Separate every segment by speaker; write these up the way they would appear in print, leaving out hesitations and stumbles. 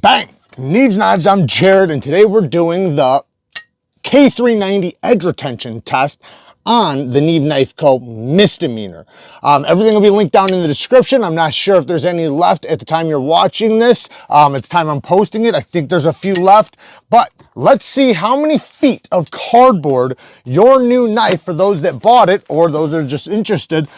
Speaker 1: Bang! Needs Knives, I'm Jared, and today we're doing the K390 edge retention test on the Neeveknifeco Misdemeanor. Everything will be linked down in the description. I'm not sure if there's any left at the time you're watching this. At the time I'm posting it, I think there's a few left, but let's see how many feet of cardboard your new knife, for those that bought it or those that are just interested,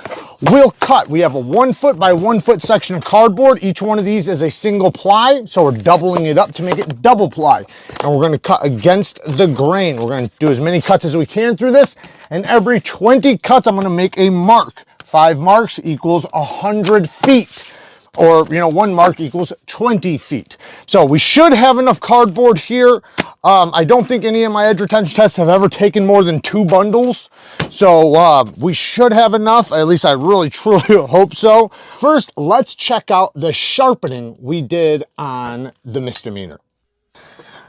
Speaker 1: will cut. We have a 1 foot by 1 foot section of cardboard. Each one of these is a single ply, so we're doubling it up to make it double ply. And we're gonna cut against the grain. We're gonna do as many cuts as we can through this, and every 20 cuts, I'm gonna make a mark. 5 marks equals 100 feet. Or, 1 mark equals 20 feet. So we should have enough cardboard here. I don't think any of my edge retention tests have ever taken more than 2 bundles. So we should have enough. At least I really, truly hope so. First, let's check out the sharpening we did on the misdemeanor.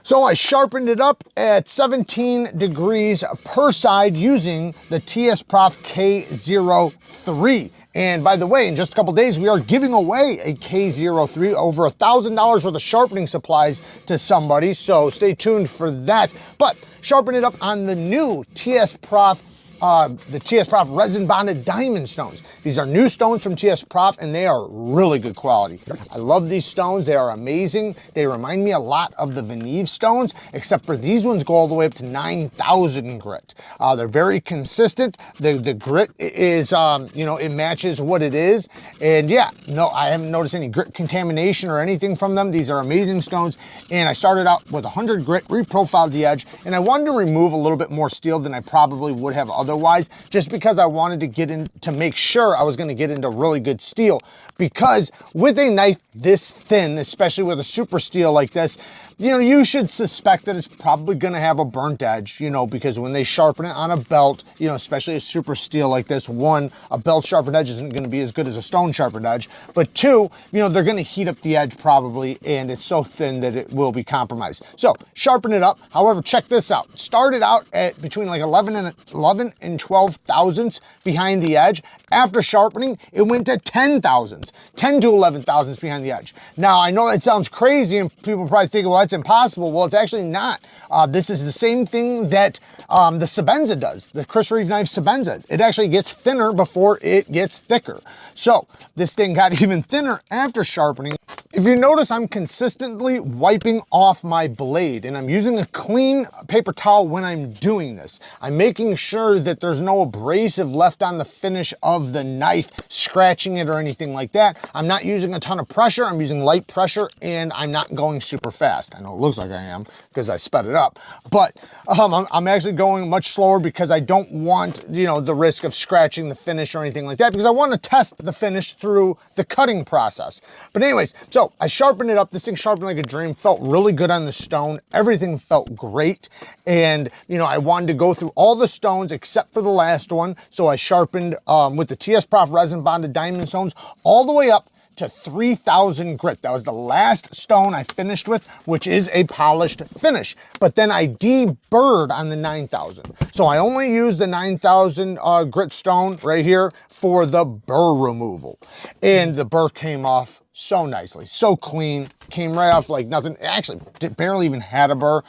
Speaker 1: So I sharpened it up at 17 degrees per side using the TS Prof K03. And by the way, in just a couple days, we are giving away a K03, over $1,000 worth of sharpening supplies to somebody. So stay tuned for that. But sharpen it up on the new TS Prof, the TS Prof resin bonded diamond stones. These are new stones from TS Prof, and they are really good quality. I love these stones. They are amazing. They remind me a lot of the Veneve stones, except for these ones go all the way up to 9,000 grit. They're very consistent. The grit is, it matches what it is. And yeah, no, I haven't noticed any grit contamination or anything from them. These are amazing stones. And I started out with 100 grit, reprofiled the edge, and I wanted to remove a little bit more steel than I probably would have otherwise, just because I wanted to get in to make sure I was going to get into really good steel. Because with a knife this thin, especially with a super steel like this, you should suspect that it's probably going to have a burnt edge, because when they sharpen it on a belt, especially a super steel like this, 1, a belt sharpened edge isn't going to be as good as a stone sharpened edge, but 2, they're going to heat up the edge probably, and it's so thin that it will be compromised. So sharpen it up. However, check this out. Started out at between like 11 and 12 thousandths behind the edge. After sharpening, it went to 10 thousandths, 10 to 11 thousandths behind the edge. Now, I know that sounds crazy, and people probably think, well, that's impossible. Well, it's actually not. This is the same thing that the Sebenza does, the Chris Reeve knife Sebenza. It actually gets thinner before it gets thicker. So this thing got even thinner after sharpening. If you notice, I'm consistently wiping off my blade, and I'm using a clean paper towel when I'm doing this. I'm making sure that there's no abrasive left on the finish of the knife, scratching it or anything like that. I'm not using a ton of pressure. I'm using light pressure, and I'm not going super fast. I know it looks like I am because I sped it up, but I'm actually going much slower because I don't want, the risk of scratching the finish or anything like that, because I want to test the finish through the cutting process. But anyways, so I sharpened it up. This thing sharpened like a dream, felt really good on the stone. Everything felt great. And, I wanted to go through all the stones except for the last one. So I sharpened with the TS Prof resin bonded diamond stones all the way up to 3,000 grit. That was the last stone I finished with, which is a polished finish. But then I deburred on the 9,000. So I only used the 9,000 grit stone right here for the burr removal. And the burr came off so nicely, so clean, came right off like nothing. Actually, barely even had a burr.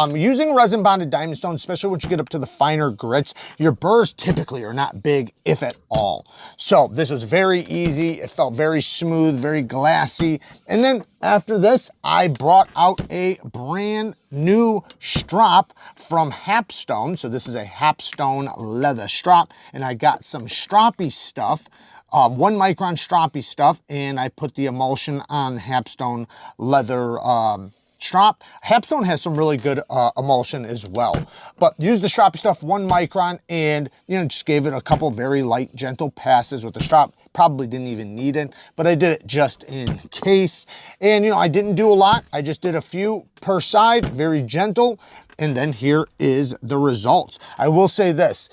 Speaker 1: Using resin bonded diamond stone, especially once you get up to the finer grits, your burrs typically are not big, if at all. So this was very easy. It felt very smooth, very glassy. And then after this, I brought out a brand new strop from Hapstone. So this is a Hapstone leather strop, and I got some stroppy stuff. 1 micron stroppy stuff, and I put the emulsion on Hapstone leather strop. Hapstone has some really good emulsion as well, but use the stroppy stuff 1 micron, and just gave it a couple very light, gentle passes with the strop. Probably didn't even need it, but I did it just in case. And I didn't do a lot. I just did a few per side, very gentle. And then here is the results. I will say this.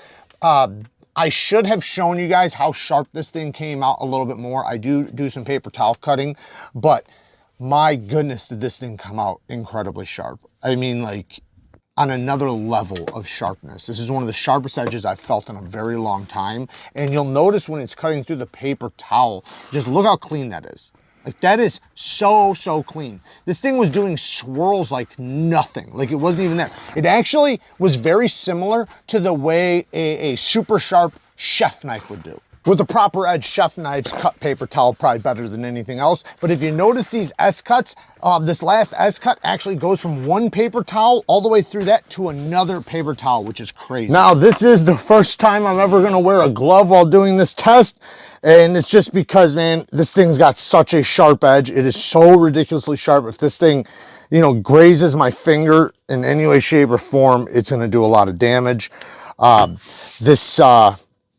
Speaker 1: I should have shown you guys how sharp this thing came out a little bit more. I do some paper towel cutting, but my goodness, did this thing come out incredibly sharp. I mean, like on another level of sharpness. This is one of the sharpest edges I've felt in a very long time. And you'll notice when it's cutting through the paper towel, just look how clean that is. Like that is so clean. This thing was doing swirls like nothing. Like it wasn't even there. It actually was very similar to the way a super sharp chef knife would do. With the proper edge, chef knives cut paper towel probably better than anything else. But if you notice these S cuts, this last S cut actually goes from one paper towel all the way through that to another paper towel, which is crazy. Now, this is the first time I'm ever gonna wear a glove while doing this test. And it's just because, man, this thing's got such a sharp edge. It is so ridiculously sharp. If this thing, you know, grazes my finger in any way, shape, or form, it's gonna do a lot of damage.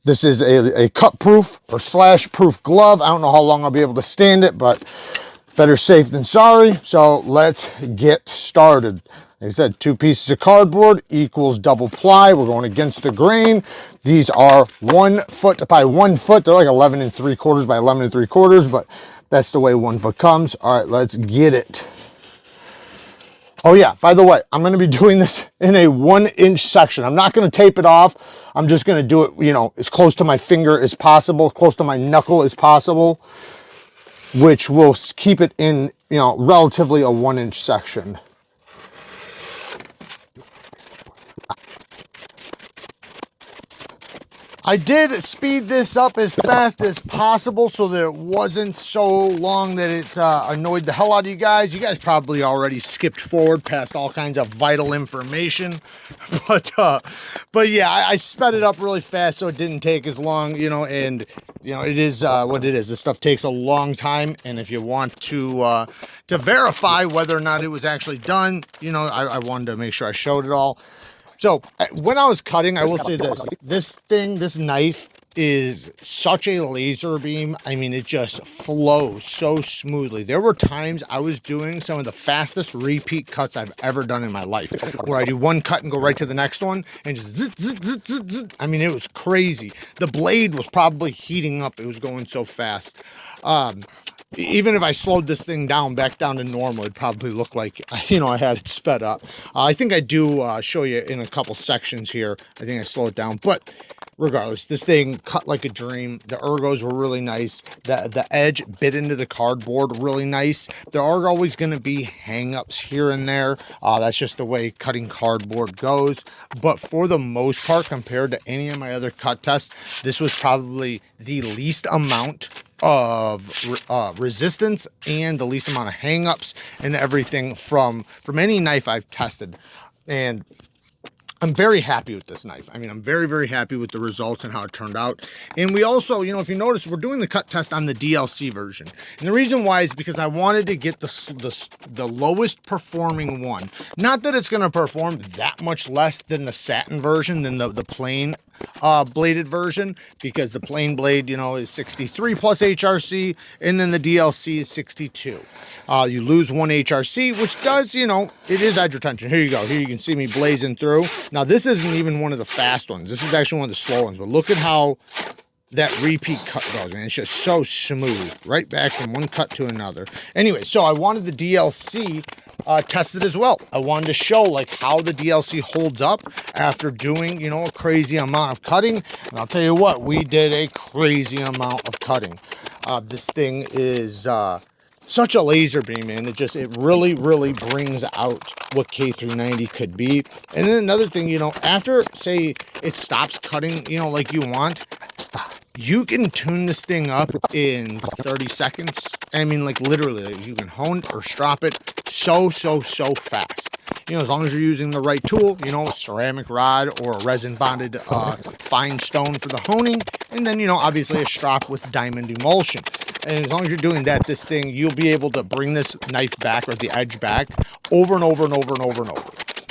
Speaker 1: This is a cut-proof or slash-proof glove. I don't know how long I'll be able to stand it, but better safe than sorry. So let's get started. Like I said, 2 pieces of cardboard equals double ply. We're going against the grain. These are 1 foot by 1 foot. They're like 11 3/4 by 11 3/4, but that's the way 1 foot comes. All right, let's get it. Oh yeah, by the way, I'm gonna be doing this in a 1-inch section. I'm not gonna tape it off. I'm just gonna do it, you know, as close to my finger as possible, close to my knuckle as possible, which will keep it in, you know, relatively a 1-inch section. I did speed this up as fast as possible so that it wasn't so long that it annoyed the hell out of you guys. You guys probably already skipped forward past all kinds of vital information. But yeah, I sped it up really fast so it didn't take as long, you know, and, you know, it is what it is. This stuff takes a long time, and if you want to verify whether or not it was actually done, you know, I wanted to make sure I showed it all. So when I was cutting, I will say this knife is such a laser beam. I mean, it just flows so smoothly. There were times I was doing some of the fastest repeat cuts I've ever done in my life, where I do 1 cut and go right to the next one and just zzz, zzz, zzz, zzz, zzz. I mean, it was crazy. The blade was probably heating up. It was going so fast. Even if I slowed this thing down back down to normal, it'd probably look like, you know, I had it sped up. I think I do show you in a couple sections here. I think I slow it down, but regardless, this thing cut like a dream. The ergos were really nice. The edge bit into the cardboard really nice. There are always going to be hang-ups here and there. That's just the way cutting cardboard goes. But for the most part, compared to any of my other cut tests, this was probably the least amount of resistance and the least amount of hang-ups and everything from any knife I've tested. And I'm very happy with this knife. I mean, I'm very happy with the results and how it turned out. And we also, you know, if you notice, we're doing the cut test on the DLC version. And the reason why is because I wanted to get the lowest performing one. Not that it's going to perform that much less than the satin version, than the plain bladed version, because the plain blade, you know, is 63 plus HRC, and then the DLC is 62. You lose 1 HRC, which does, you know, it is edge retention. Here you go. Here you can see me blazing through. Now, this isn't even one of the fast ones. This is actually one of the slow ones, but look at how that repeat cut goes, man. It's just so smooth, right back from one cut to another. Anyway, so I wanted the DLC tested as well. I wanted to show like how the DLC holds up after doing, you know, a crazy amount of cutting. And I'll tell you what, we did a crazy amount of cutting. This thing is such a laser beam, man. It really brings out what K390 could be. And then another thing, you know, after say it stops cutting, you know, like you want, you can tune this thing up in 30 seconds. I mean, like literally, you can hone or strop it so fast. You know, as long as you're using the right tool, you know, a ceramic rod or a resin bonded fine stone for the honing. And then, you know, obviously a strop with diamond emulsion. And as long as you're doing that, this thing, you'll be able to bring this knife back, or the edge back, over and over.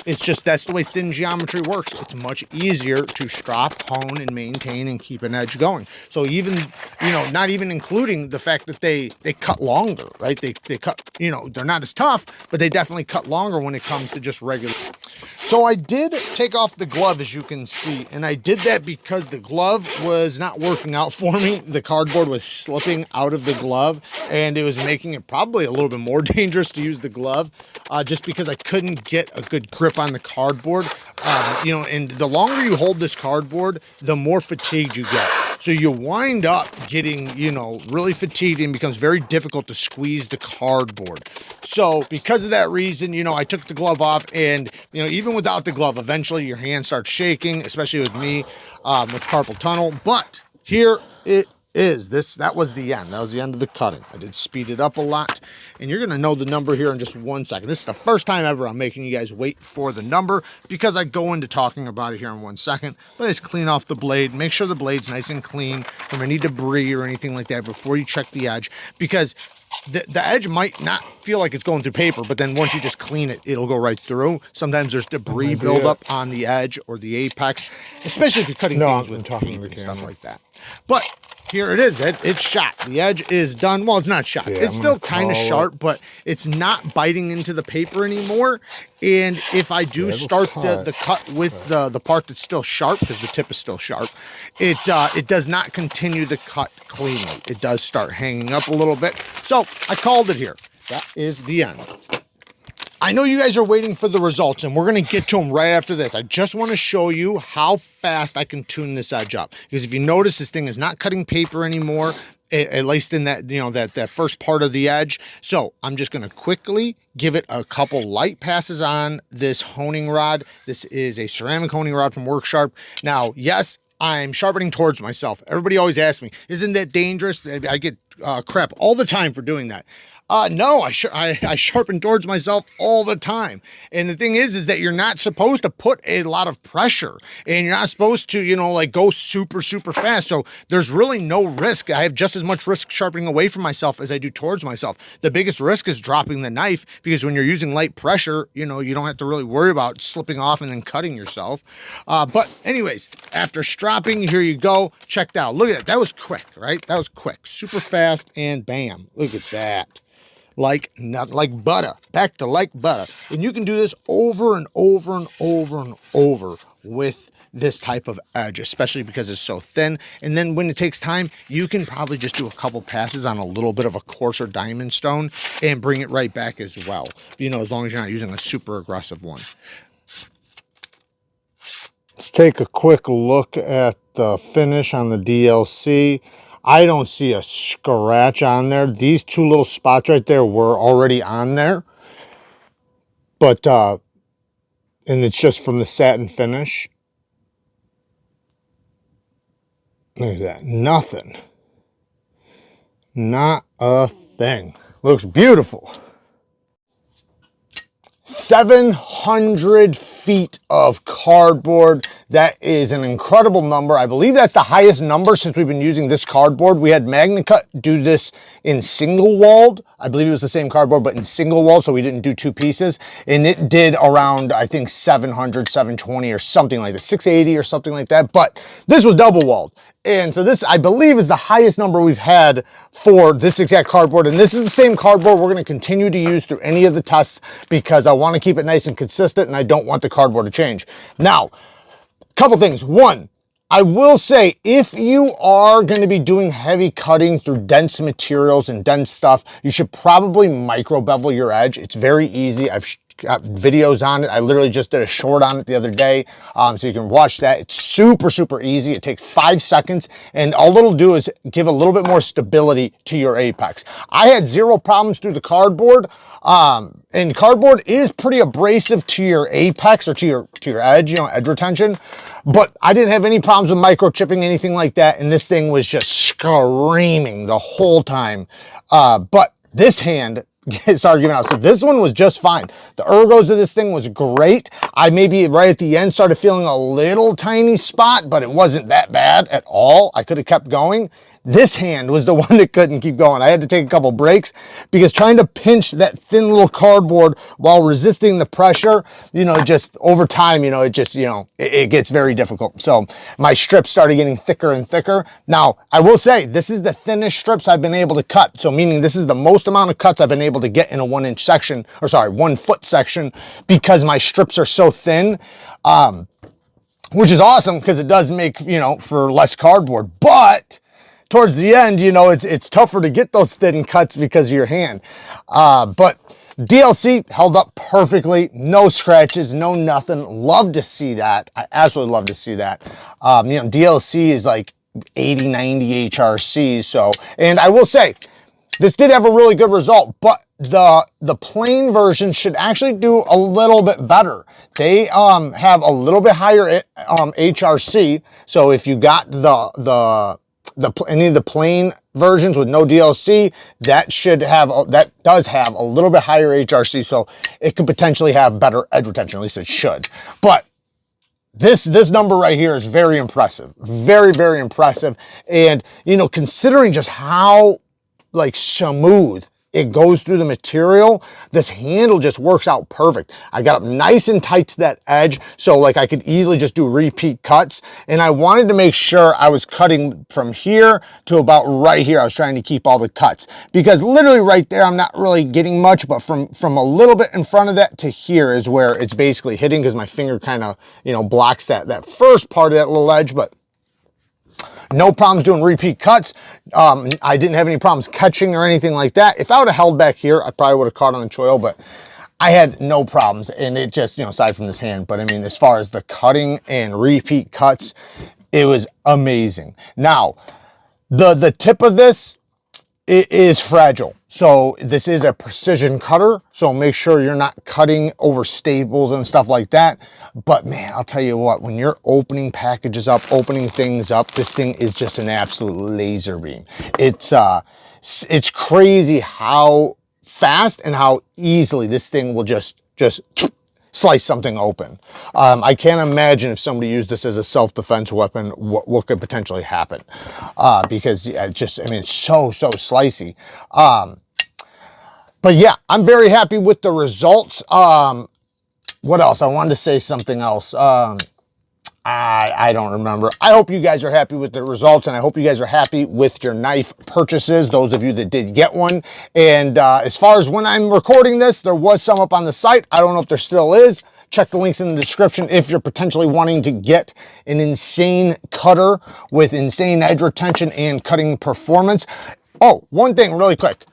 Speaker 1: It's just, that's the way thin geometry works. It's much easier to strop, hone, and maintain and keep an edge going. So even, you know, not even including the fact that they cut longer, right? They cut, you know, they're not as tough, but they definitely cut longer when it comes to just regular. So I did take off the glove, as you can see, and I did that because the glove was not working out for me. The cardboard was slipping out of the glove, and it was making it probably a little bit more dangerous to use the glove, just because I couldn't get a good grip on the cardboard. You know, and the longer you hold this cardboard, the more fatigued you get. So you wind up getting, you know, really fatigued, and it becomes very difficult to squeeze the cardboard. So because of that reason, you know, I took the glove off, and, you know, even without the glove, eventually your hand starts shaking, especially with me, with carpal tunnel. But here it is. That was the end. That was the end of the cutting. I did speed it up a lot, and you're going to know the number here in just 1 second. This is the first time ever I'm making you guys wait for the number, because I go into talking about it here in 1 second. But I just clean off the blade, make sure the blade's nice and clean from any debris or anything like that before you check the edge, because the edge might not feel like it's going through paper, but then once you just clean it, it'll go right through. Sometimes there's debris buildup on the edge or the apex, especially if you're cutting things with tape and stuff like that. But here it is. It's shot. The edge is done. Well, it's not shot. Yeah, it's still kind of sharp, but it's not biting into the paper anymore. And if I do start the cut with the part that's still sharp, because the tip is still sharp, it does not continue the cut cleanly. It does start hanging up a little bit. So I called it here. That is the end. I know you guys are waiting for the results, and we're going to get to them right after this. I just want to show you how fast I can tune this edge up, because if you notice, this thing is not cutting paper anymore, at least in that, you know, that first part of the edge. So I'm just going to quickly give it a couple light passes on this honing rod. This is a ceramic honing rod from Worksharp. Now, yes, I'm sharpening towards myself. Everybody always asks me, isn't that dangerous? I get crap all the time for doing that. No, I sharpen towards myself all the time. And the thing is that you're not supposed to put a lot of pressure, and you're not supposed to, you know, like go super, super fast. So there's really no risk. I have just as much risk sharpening away from myself as I do towards myself. The biggest risk is dropping the knife, because when you're using light pressure, you know, you don't have to really worry about slipping off and then cutting yourself. But anyways, after stropping, here you go. Check that out. Look at that. That was quick, right? That was quick, super fast, and bam, look at that. Like butter, back to like butter. And you can do this over and over and over and over with this type of edge, especially because it's so thin. And then when it takes time, you can probably just do a couple passes on a little bit of a coarser diamond stone and bring it right back as well. You know, as long as you're not using a super aggressive one. Let's take a quick look at the finish on the DLC. I don't see a scratch on there. These two little spots right there were already on there. But, and it's just from the satin finish. Look at that. Nothing. Not a thing. Looks beautiful. 700 feet of cardboard. That is an incredible number. I believe that's the highest number since we've been using this cardboard. We had MagnaCut do this in single walled. I believe it was the same cardboard, but in single walled, so we didn't do two pieces. And it did around, I think, 700, 720 or something like that, 680 or something like that. But this was double walled. And so this, I believe, is the highest number we've had for this exact cardboard. And this is the same cardboard we're going to continue to use through any of the tests, because I want to keep it nice and consistent, and I don't want the cardboard to change. Now, a couple things. One, I will say, if you are going to be doing heavy cutting through dense materials and dense stuff, you should probably micro bevel your edge. It's very easy. I've got videos on it. I literally just did a short on it the other day, so you can watch that. It's super, super easy. It takes 5 seconds, and all it'll do is give a little bit more stability to your apex. I had zero problems through the cardboard, and cardboard is pretty abrasive to your apex or to your edge, you know, edge retention. But I didn't have any problems with microchipping, anything like that, and this thing was just screaming the whole time. But this hand started giving out. So this one was just fine. The ergos of this thing was great. I maybe right at the end started feeling a little tiny spot, but it wasn't that bad at all. I could have kept going. This hand was the one that couldn't keep going. I had to take a couple breaks because trying to pinch that thin little cardboard while resisting the pressure, you know, just over time, you know, it just, you know, it gets very difficult. So my strips started getting thicker and thicker. Now, I will say this is the thinnest strips I've been able to cut. So meaning this is the most amount of cuts I've been able to get in a 1 inch section, or sorry, 1 foot section, because my strips are so thin. Which is awesome because it does make, you know, for less cardboard, but towards the end, you know, it's tougher to get those thin cuts because of your hand. But DLC held up perfectly, no scratches, no nothing. Love to see that. I absolutely love to see that. You know, DLC is like 80, 90 HRC. So, and I will say, this did have a really good result, but the plain version should actually do a little bit better. They have a little bit higher HRC. So if you got any of the plain versions with no DLC, that does have a little bit higher HRC. So it could potentially have better edge retention. At least it should. But this number right here is very impressive. Very, very impressive. And you know, considering just how like smooth it goes through the material, this handle just works out perfect. I got up nice and tight to that edge, so like I could easily just do repeat cuts. And I wanted to make sure I was cutting from here to about right here. I was trying to keep all the cuts, because literally right there I'm not really getting much, but from a little bit in front of that to here is where it's basically hitting, because my finger kind of, you know, blocks that first part of that little edge. But no problems doing repeat cuts. I didn't have any problems catching or anything like that. If I would have held back here, I probably would have caught on the choil, but I had no problems. And it just, you know, aside from this hand, but I mean, as far as the cutting and repeat cuts, it was amazing. Now, the tip of this, it is fragile. So this is a precision cutter, so make sure you're not cutting over staples and stuff like that. But man, I'll tell you what, when you're opening packages up, opening things up, this thing is just an absolute laser beam. It's crazy how fast and how easily this thing will just slice something open. I can't imagine if somebody used this as a self-defense weapon, what could potentially happen. Because yeah, I mean, it's so slicey. But yeah, I'm very happy with the results. What else? I wanted to say something else. I don't remember. I hope you guys are happy with the results, and I hope you guys are happy with your knife purchases, those of you that did get one. And as far as when I'm recording this, there was some up on the site. I don't know if there still is. Check the links in the description if you're potentially wanting to get an insane cutter with insane edge retention and cutting performance. Oh, one thing really quick.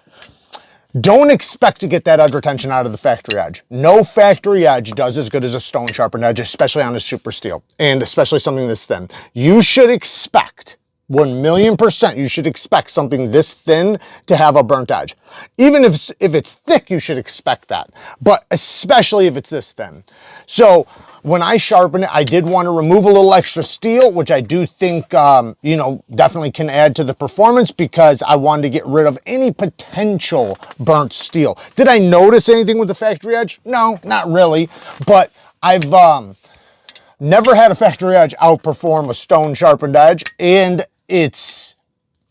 Speaker 1: Don't expect to get that edge retention out of the factory edge. No factory edge does as good as a stone sharpened edge, especially on a super steel, and especially something this thin. You should expect, 1,000,000%, you should expect something this thin to have a burnt edge. Even if it's thick, you should expect that, but especially if it's this thin. So when I sharpen it, I did want to remove a little extra steel, which I do think, you know, definitely can add to the performance, because I wanted to get rid of any potential burnt steel. Did I notice anything with the factory edge? No, not really, but I've never had a factory edge outperform a stone sharpened edge, and it's,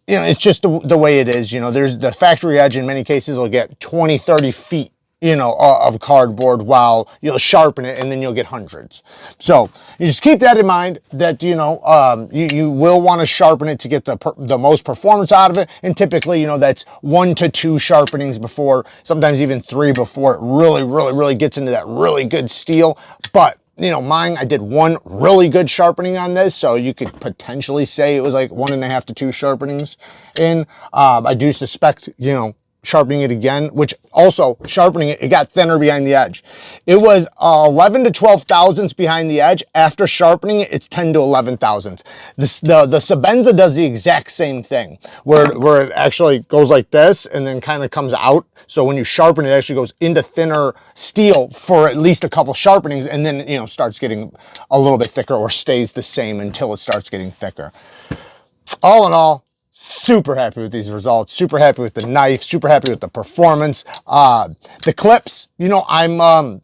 Speaker 1: you know, it's just the way it is. You know, there's the factory edge in many cases will get 20, 30 feet, you know, of cardboard, while you'll sharpen it and then you'll get hundreds. So you just keep that in mind, that, you know, you will want to sharpen it to get the most performance out of it. And typically, you know, that's 1 to 2 sharpenings before, sometimes even 3 before it really gets into that really good steel. But you know, mine, I did 1 really good sharpening on this, so you could potentially say it was like 1.5 to 2 sharpenings in. I do suspect, you know, sharpening it again, which also sharpening it, it got thinner behind the edge. It was 11 to 12 thousandths behind the edge. After sharpening it, it's 10 to 11 thousandths. The Sebenza does the exact same thing, where it actually goes like this and then kind of comes out. So when you sharpen it, it actually goes into thinner steel for at least a couple sharpenings, and then, you know, starts getting a little bit thicker, or stays the same until it starts getting thicker. All in all, super happy with these results, super happy with the knife, super happy with the performance. The clips, you know, I'm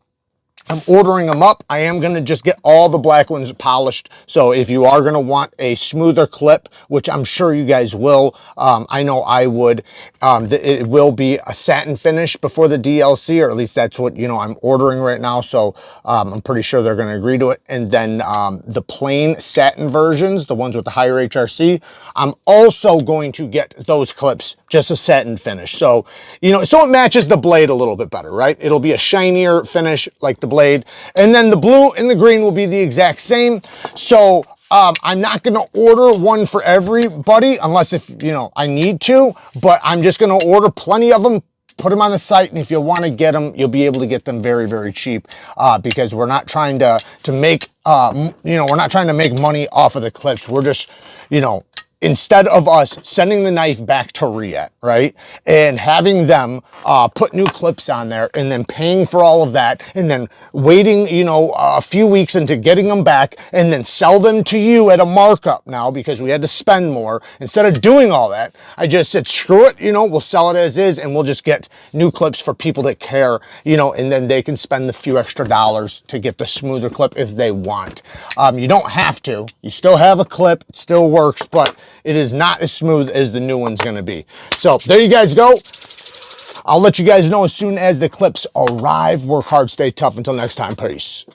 Speaker 1: I'm ordering them up. I am going to just get all the black ones polished. So if you are going to want a smoother clip, which I'm sure you guys will, I know I would, it will be a satin finish before the DLC, or at least that's what, you know, I'm ordering right now. So I'm pretty sure they're going to agree to it. And then the plain satin versions, the ones with the higher HRC, I'm also going to get those clips, just a satin finish. So, you know, so it matches the blade a little bit better, right? It'll be a shinier finish like the blade. And then the blue and the green will be the exact same. So I'm not going to order one for everybody unless if, you know, I need to, but I'm just going to order plenty of them, put them on the site. And if you want to get them, you'll be able to get them very, very cheap because we're not trying to make, you know, we're not trying to make money off of the clips. We're just, you know, instead of us sending the knife back to Riet, right, and having them put new clips on there and then paying for all of that and then waiting, you know, a few weeks into getting them back and then sell them to you at a markup now because we had to spend more. Instead of doing all that, I just said, screw it, you know, we'll sell it as is and we'll just get new clips for people that care, you know, and then they can spend the few extra dollars to get the smoother clip if they want. You don't have to. You still have a clip. It still works, but it is not as smooth as the new one's going to be. So there you guys go. I'll let you guys know as soon as the clips arrive. Work hard, stay tough. Until next time, peace.